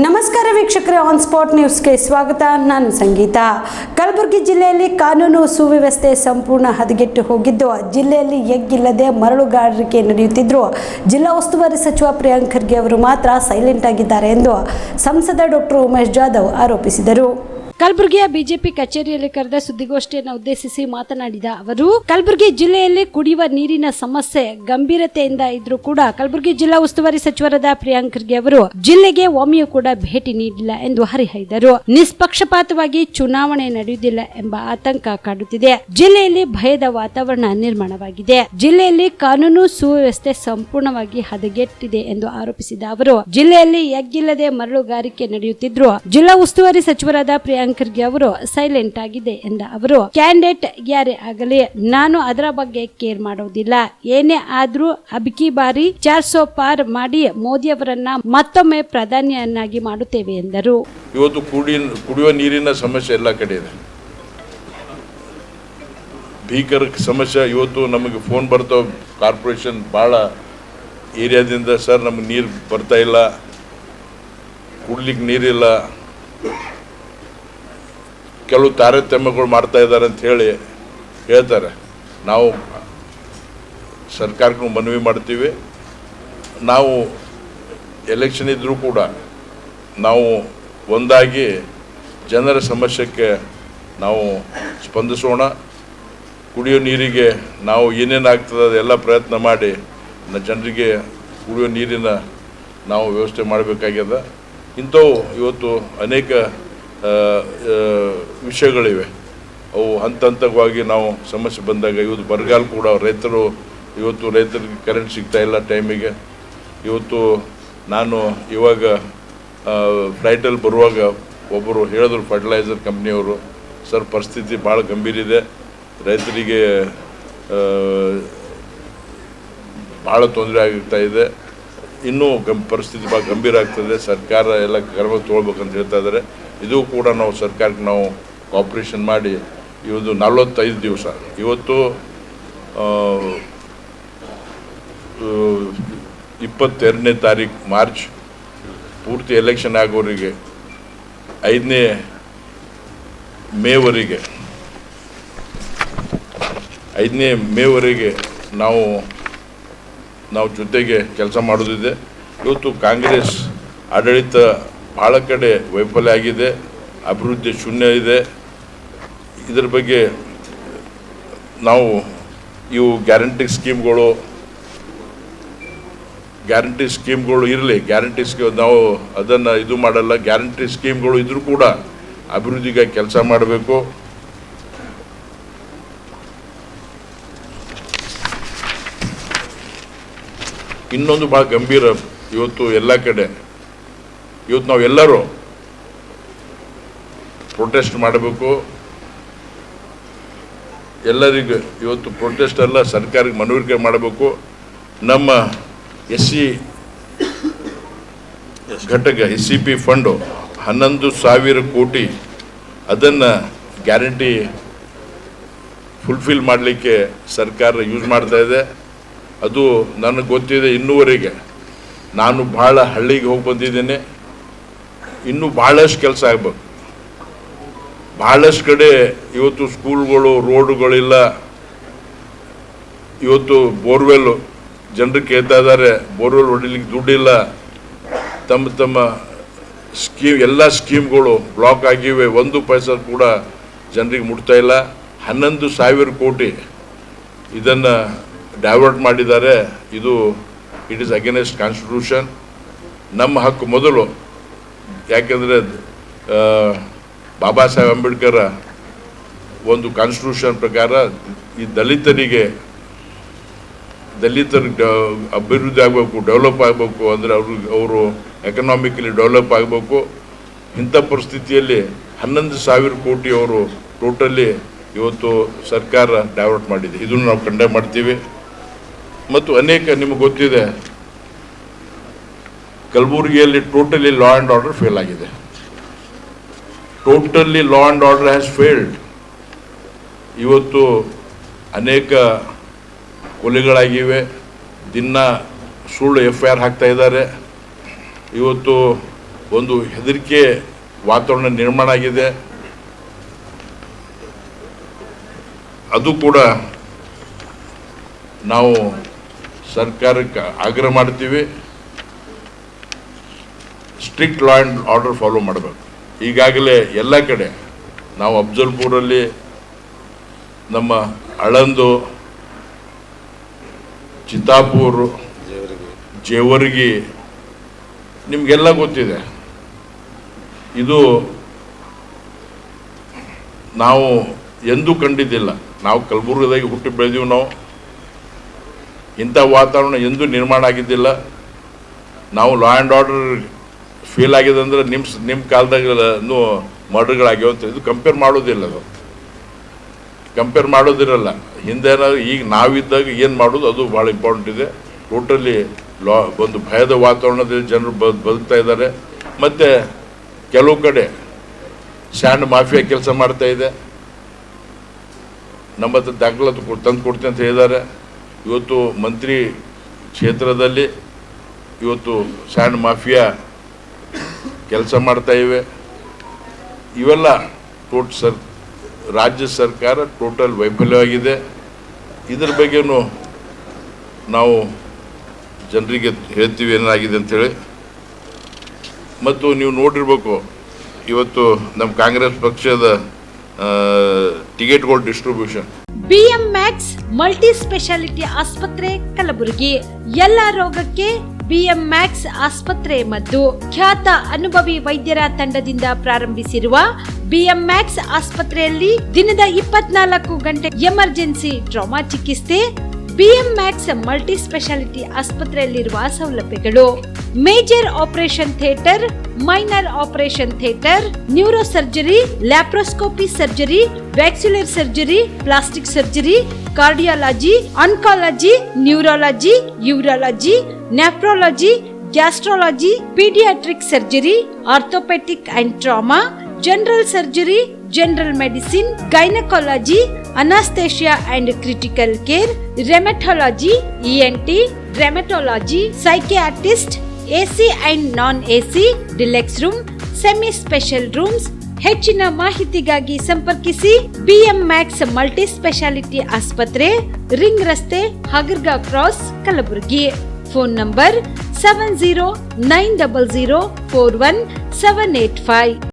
ನಮಸ್ಕಾರ ವೀಕ್ಷಕರೇ, on spot ನ್ಯೂಸ್ಗೆ ಸ್ವಾಗತ. ನಾನು ಸಂಗೀತ. ಕಲಬುರಗಿ ಜಿಲ್ಲೆಯಲ್ಲಿ ಕಾನೂನು ಸುವ್ಯವಸ್ಥೆ ಸಂಪೂರ್ಣ ಹದಗೆಟ್ಟು ಹೋಗಿದ್ದು, ಜಿಲ್ಲೆಯಲ್ಲಿ ಎಗ್ಗಿಲ್ಲದೆ ಮರಳುಗಾರಿಕೆ ನಡೆಯುತ್ತಿದ್ದರೂ ಜಿಲ್ಲಾ ಉಸ್ತುವಾರಿ ಸಚಿವ ಪ್ರಿಯಾಂಕ್ ಖರ್ಗೆ ಅವರು ಮಾತ್ರ ಸೈಲೆಂಟ್ ಆಗಿದ್ದಾರೆ ಎಂದು ಸಂಸದ ಡಾಕ್ಟರ್ ಉಮೇಶ್ ಜಾಧವ್ ಆರೋಪಿಸಿದರು. ಕಲಬುರಗಿಯ ಬಿಜೆಪಿ ಕಚೇರಿಯಲ್ಲಿ ಕರೆದ ಸುದ್ದಿಗೋಷ್ಠಿಯನ್ನು ಉದ್ದೇಶಿಸಿ ಮಾತನಾಡಿದ ಅವರು, ಕಲಬುರಗಿ ಜಿಲ್ಲೆಯಲ್ಲಿ ಕುಡಿಯುವ ನೀರಿನ ಸಮಸ್ಯೆ ಗಂಭೀರತೆಯಿಂದ ಇದ್ರೂ ಕೂಡ ಕಲಬುರಗಿ ಜಿಲ್ಲಾ ಉಸ್ತುವಾರಿ ಸಚಿವರಾದ ಪ್ರಿಯಾಂಕ್ ಖರ್ಗೆ ಅವರು ಜಿಲ್ಲೆಗೆ ಒಮ್ಮೆಯೂ ಕೂಡ ಭೇಟಿ ನೀಡಿಲ್ಲ ಎಂದು ಹರಿಹಾಯ್ದರು. ನಿಷ್ಪಕ್ಷಪಾತವಾಗಿ ಚುನಾವಣೆ ನಡೆಯುವುದಿಲ್ಲ ಎಂಬ ಆತಂಕ ಕಾಡುತ್ತಿದೆ. ಜಿಲ್ಲೆಯಲ್ಲಿ ಭಯದ ವಾತಾವರಣ ನಿರ್ಮಾಣವಾಗಿದೆ. ಜಿಲ್ಲೆಯಲ್ಲಿ ಕಾನೂನು ಸುವ್ಯವಸ್ಥೆ ಸಂಪೂರ್ಣವಾಗಿ ಹದಗೆಟ್ಟಿದೆ ಎಂದು ಆರೋಪಿಸಿದ ಅವರು, ಜಿಲ್ಲೆಯಲ್ಲಿ ಎಗ್ಗಿಲ್ಲದೆ ಮರಳುಗಾರಿಕೆ ನಡೆಯುತ್ತಿದ್ದರೂ ಜಿಲ್ಲಾ ಉಸ್ತುವಾರಿ ಸಚಿವರಾದ ಪ್ರಿಯಾಂಕ್ ಖರ್ಗೆ ಅವರು ಸೈಲೆಂಟ್ ಆಗಿದೆ ಎಂದ ಅವರು, ಕ್ಯಾಂಡಿಡೇಟ್ ಯಾರೇ ಆಗಲಿ ನಾನು ಅದರ ಬಗ್ಗೆ ಕೇರ್ ಮಾಡೋದಿಲ್ಲ. ಏನೇ ಆದ್ರೂ ಅಬ್ಕಿ ಬಾರಿ 400 ಪಾರ್ ಮಾಡಿ ಮೋದಿ ಅವರನ್ನ ಮತ್ತೊಮ್ಮೆ ಪ್ರಧಾನಿಯನ್ನಾಗಿ ಮಾಡುತ್ತೇವೆ ಎಂದರು. ಇವತ್ತು ಕುಡಿಯುವ ನೀರಿನ ಸಮಸ್ಯೆ ಎಲ್ಲ ಕಡೆ ಇದೆ. ಭೀಕರ ಸಮಸ್ಯೆ. ಇವತ್ತು ನಮಗೆ ಫೋನ್ ಬರ್ತಾವ ಕಾರ್ಪೊರೇಷನ್ ಭಾಳ ಏರಿಯಾದಿಂದ, ಸರ್ ನಮಗೆ ನೀರು ಬರ್ತಾ ಇಲ್ಲ, ಕುಡ್ಲಿಕ್ಕೆ ನೀರಿಲ್ಲ, ಕೆಲವು ತಾರತಮ್ಯಗಳು ಮಾಡ್ತಾ ಇದ್ದಾರೆ ಅಂತ ಹೇಳ್ತಾರೆ. ನಾವು ಸರ್ಕಾರಕ್ಕೂ ಮನವಿ ಮಾಡ್ತೀವಿ. ನಾವು ಎಲೆಕ್ಷನ್ ಇದ್ದರೂ ಕೂಡ ನಾವು ಒಂದಾಗಿ ಜನರ ಸಮಸ್ಯೆಗೆ ನಾವು ಸ್ಪಂದಿಸೋಣ. ಕುಡಿಯೋ ನೀರಿಗೆ ನಾವು ಏನೇನಾಗ್ತದೆ ಅದೆಲ್ಲ ಪ್ರಯತ್ನ ಮಾಡಿ ಜನರಿಗೆ ಕುಡಿಯೋ ನೀರಿನ ನಾವು ವ್ಯವಸ್ಥೆ ಮಾಡಬೇಕಾಗ್ಯದ. ಇಂಥವು ಇವತ್ತು ಅನೇಕ ವಿಷಯಗಳಿವೆ. ಅವು ಹಂತ ಹಂತವಾಗಿ ನಾವು ಸಮಸ್ಯೆ ಬಂದಾಗ, ಇವತ್ತು ಬರಗಾಲ ಕೂಡ ರೈತರಿಗೆ ಕರೆಂಟ್ ಸಿಗ್ತಾ ಇಲ್ಲ ಟೈಮಿಗೆ. ಇವತ್ತು ನಾನು ಇವಾಗ ಫ್ಲೈಟಲ್ಲಿ ಬರುವಾಗ ಒಬ್ಬರು ಹೇಳಿದ್ರು, ಫರ್ಟಿಲೈಸರ್ ಕಂಪ್ನಿಯವರು, ಸರ್ ಪರಿಸ್ಥಿತಿ ಭಾಳ ಗಂಭೀರ ಇದೆ, ರೈತರಿಗೆ ಭಾಳ ತೊಂದರೆ ಆಗ್ತಾ ಇದೆ, ಇನ್ನೂ ಪರಿಸ್ಥಿತಿ ಭಾಳ ಗಂಭೀರ ಆಗ್ತದೆ, ಸರ್ಕಾರ ಎಲ್ಲ ಕ್ರಮ ತೊಗೊಳ್ಬೇಕಂತ ಹೇಳ್ತಾ ಇದ್ದಾರೆ. ಇದು ಕೂಡ ನಾವು ಸರ್ಕಾರಕ್ಕೆ ನಾವು ಕೋಆಪ್ರೇಷನ್ ಮಾಡಿ ಇವತ್ತು 45 ದಿವಸ, ಇವತ್ತು 22ನೇ ತಾರೀಕು ಮಾರ್ಚ್ ಪೂರ್ತಿ ಎಲೆಕ್ಷನ್ ಆಗೋರಿಗೆ 5ನೇ ಮೇವರೆಗೆ ನಾವು ಜೊತೆಗೆ ಕೆಲಸ ಮಾಡೋದಿದೆ. ಇವತ್ತು ಕಾಂಗ್ರೆಸ್ ಆಡಳಿತ ಭಾಳ ಕಡೆ ವೈಫಲ್ಯ ಆಗಿದೆ, ಅಭಿವೃದ್ಧಿ ಶೂನ್ಯ ಇದೆ. ಇದರ ಬಗ್ಗೆ ನಾವು ಇವು ಗ್ಯಾರಂಟಿ ಸ್ಕೀಮ್ಗಳು ಇರಲಿ, ನಾವು ಅದನ್ನು ಇದು ಮಾಡಲ್ಲ. ಗ್ಯಾರಂಟಿ ಸ್ಕೀಮ್ಗಳು ಇದ್ರೂ ಕೂಡ ಅಭಿವೃದ್ಧಿಗಾಗಿ ಕೆಲಸ ಮಾಡಬೇಕು. ಇನ್ನೊಂದು ಭಾಳ ಗಂಭೀರ, ಇವತ್ತು ಎಲ್ಲ ಕಡೆ ಇವತ್ತು ನಾವೆಲ್ಲರೂ ಪ್ರೊಟೆಸ್ಟ್ ಮಾಡಬೇಕು. ಎಲ್ಲರಿಗೂ ಇವತ್ತು ಪ್ರೊಟೆಸ್ಟ್ ಅಲ್ಲ, ಸರ್ಕಾರಕ್ಕೆ ಮನವರಿಕೆ ಮಾಡಬೇಕು. ನಮ್ಮ SC ಘಟಕ SCP ಫಂಡು 11,000 ಕೋಟಿ, ಅದನ್ನು ಗ್ಯಾರಂಟಿ ಫುಲ್ಫಿಲ್ ಮಾಡಲಿಕ್ಕೆ ಸರ್ಕಾರ ಯೂಸ್ ಮಾಡ್ತಾ ಇದೆ. ಅದು ನನಗೆ ಗೊತ್ತಿದೆ. ಇನ್ನೂವರೆಗೆ ನಾನು ಭಾಳ ಹಳ್ಳಿಗೆ ಹೋಗಿ ಬಂದಿದ್ದೇನೆ. ಇನ್ನೂ ಭಾಳಷ್ಟು ಕೆಲಸ ಆಗ್ಬೇಕು. ಭಾಳಷ್ಟು ಕಡೆ ಇವತ್ತು ಸ್ಕೂಲ್ಗಳು, ರೋಡುಗಳಿಲ್ಲ. ಇವತ್ತು ಬೋರ್ವೆಲ್ ಜನರು ಕೇಳ್ತಾ ಇದ್ದಾರೆ, ಬೋರ್ವೆಲ್ ಹೊಡಿಲಿಕ್ಕೆ ದುಡ್ಡಿಲ್ಲ. ತಮ್ಮ ಎಲ್ಲ ಸ್ಕೀಮ್ಗಳು ಬ್ಲಾಕ್ ಆಗಿವೆ, 1 ಪೈಸೆ ಕೂಡ ಜನರಿಗೆ ಮುಟ್ತಾ ಇಲ್ಲ. 11,000 ಕೋಟಿ ಇದನ್ನು ಡೈವರ್ಟ್ ಮಾಡಿದ್ದಾರೆ. It is against constitution. ನಮ್ಮ ಹಕ್ಕು ಮೊದಲು, ಯಾಕೆಂದರೆ ಬಾಬಾ ಸಾಹೇಬ್ ಅಂಬೇಡ್ಕರ್ ಒಂದು ಕಾನ್ಸ್ಟಿಟ್ಯೂಷನ್ ಪ್ರಕಾರ ಈ ದಲಿತರಿಗೆ ಅಭಿವೃದ್ಧಿ ಆಗಬೇಕು, ಡೆವಲಪ್ ಆಗಬೇಕು, ಅಂದರೆ ಅವರು ಎಕನಾಮಿಕಲಿ ಡೆವಲಪ್ ಆಗಬೇಕು. ಇಂಥ ಪರಿಸ್ಥಿತಿಯಲ್ಲಿ 11,000 ಕೋಟಿ ಅವರು ಟೋಟಲಿ ಇವತ್ತು ಸರ್ಕಾರ ಡೈವರ್ಟ್ ಮಾಡಿದೆ. ಇದನ್ನು ನಾವು ಕಂಡೆಮ್ ಮಾಡ್ತೀವಿ. ಮತ್ತು ನಿಮಗೆ ಗೊತ್ತಿದೆ, ಕಲಬುರಗಿಯಲ್ಲಿ totally law and order fail ಆಗಿದೆ. Totally law and order has failed. ಇವತ್ತು ಅನೇಕ ಕೊಲೆಗಳಾಗಿವೆ, ದಿನ ಸುಳ್ಳು FIR ಹಾಕ್ತಾ ಇದ್ದಾರೆ. ಇವತ್ತು ಒಂದು ಹೆದರಿಕೆ ವಾತಾವರಣ ನಿರ್ಮಾಣ ಆಗಿದೆ. ಅದು ಕೂಡ ನಾವು ಸರ್ಕಾರಕ್ಕೆ ಆಗ್ರಹ ಮಾಡ್ತೀವಿ, strict law and order follow ಮಾಡಬೇಕು. ಈಗಾಗಲೇ ಎಲ್ಲ ಕಡೆ ನಾವು ಅಫ್ಜಲ್ಪುರಲ್ಲಿ, ನಮ್ಮ ಆಳಂದು, ಚಿತ್ತಾಪುರ, ಜೇವರ್ಗಿ ನಿಮಗೆಲ್ಲ ಗೊತ್ತಿದೆ. ಇದು ನಾವು ಎಂದೂ ಕಂಡಿದ್ದಿಲ್ಲ. ನಾವು ಕಲಬುರ್ಗಿದಾಗಿ ಹುಟ್ಟಿ ಬೆಳೆದೀವಿ. ನಾವು ಇಂಥ ವಾತಾವರಣ ಎಂದೂ ನಿರ್ಮಾಣ ಆಗಿದ್ದಿಲ್ಲ. ನಾವು ಲಾ ಆ್ಯಂಡ್ ಆರ್ಡರ್ ಫೇಲ್ ಆಗಿದೆ ಅಂದರೆ ನಿಮ್ಮ ಕಾಲದಾಗೂ ಮರ್ಡರ್ಗಳಾಗ್ಯಾವ ಅಂತ ಇದು ಕಂಪೇರ್ ಮಾಡೋದಿಲ್ಲ. ಅದು ಕಂಪೇರ್ ಮಾಡೋದಿರಲ್ಲ. ಹಿಂದೇನಾದ್ರು ಈಗ ನಾವಿದ್ದಾಗ ಏನು ಮಾಡೋದು ಅದು ಭಾಳ ಇಂಪಾರ್ಟೆಂಟ್ ಇದೆ. ಟೋಟಲಿ ಒಂದು ಭಯದ ವಾತಾವರಣದಲ್ಲಿ ಜನರು ಬದುಕ್ತಾ ಇದ್ದಾರೆ. ಮತ್ತು ಕೆಲವು ಕಡೆ ಸ್ಯಾಂಡ್ ಮಾಫಿಯಾ ಕೆಲಸ ಮಾಡ್ತಾ ಇದೆ. ನಮ್ಮ ಹತ್ರ ದಾಖಲಾತಿ ತಂದು ಕೊಡ್ತೀನಿ ಅಂತ ಹೇಳಿದ್ದಾರೆ. ಇವತ್ತು ಮಂತ್ರಿ ಕ್ಷೇತ್ರದಲ್ಲಿ ಇವತ್ತು ಸ್ಯಾಂಡ್ ಮಾಫಿಯಾ ಕೆಲಸ ಮಾಡ್ತಾ ಇವೆ. ಇವೆಲ್ಲ ರಾಜ್ಯ ಸರ್ಕಾರ ಟೋಟಲ್ ವೈಫಲ್ಯವಾಗಿದೆ. ಇದ್ರ ಬಗ್ಗೆನೂ ನಾವು ಜನರಿಗೆ ಹೇಳ್ತೀವಿ ಏನಾಗಿದೆ ಅಂಥೇಳಿ. ಮತ್ತು ನೀವು ನೋಡಿರ್ಬೇಕು, ಇವತ್ತು ನಮ್ಮ ಕಾಂಗ್ರೆಸ್ ಪಕ್ಷದ ಟಿಕೆಟ್ಗಳ distribution. BM Max multi speciality ಆಸ್ಪತ್ರೆ ಕಲಬುರಗಿ. ಎಲ್ಲ ರೋಗಕ್ಕೆ ಬಿಎಂ ಮ್ಯಾಕ್ಸ್ ಆಸ್ಪತ್ರೆ ಮದ್ದು. ಖ್ಯಾತ ಅನುಭವಿ ವೈದ್ಯರ ತಂಡದಿಂದ ಪ್ರಾರಂಭಿಸಿರುವ ಬಿಎಂ ಮ್ಯಾಕ್ಸ್ ಆಸ್ಪತ್ರೆಯಲ್ಲಿ ದಿನದ 24 ಗಂಟೆ ಎಮರ್ಜೆನ್ಸಿ ಟ್ರಾಮಾ ಚಿಕಿತ್ಸೆ. ಬಿಎಂ ಮ್ಯಾಕ್ಸ್ ಮಲ್ಟಿ ಸ್ಪೆಷಾಲಿಟಿ ಆಸ್ಪತ್ರೆಯಲ್ಲಿರುವ ಸೌಲಭ್ಯಗಳು: major operation theatre, minor operation theatre, neuro surgery, laparoscopy surgery, ವ್ಯಾಕ್ಸ್ಯುಲರ್ surgery, plastic surgery, cardiology, oncology, neurology, urology, nephrology, gastrology, paediatric surgery, orthopaedic and trauma, general surgery, general medicine, gynaecology, anaesthesia and critical care, rheumatology, ENT, rheumatology, psychiatrist, AC and non AC, deluxe room, semi special rooms. ಹೆಚ್ಚಿನ ಮಾಹಿತಿಗಾಗಿ ಸಂಪರ್ಕಿಸಿ BM Max multi speciality ಆಸ್ಪತ್ರೆ, ring ರಸ್ತೆ, ಹಗರ್ಗಾ cross, Kalaburagi. Phone number 7090041785.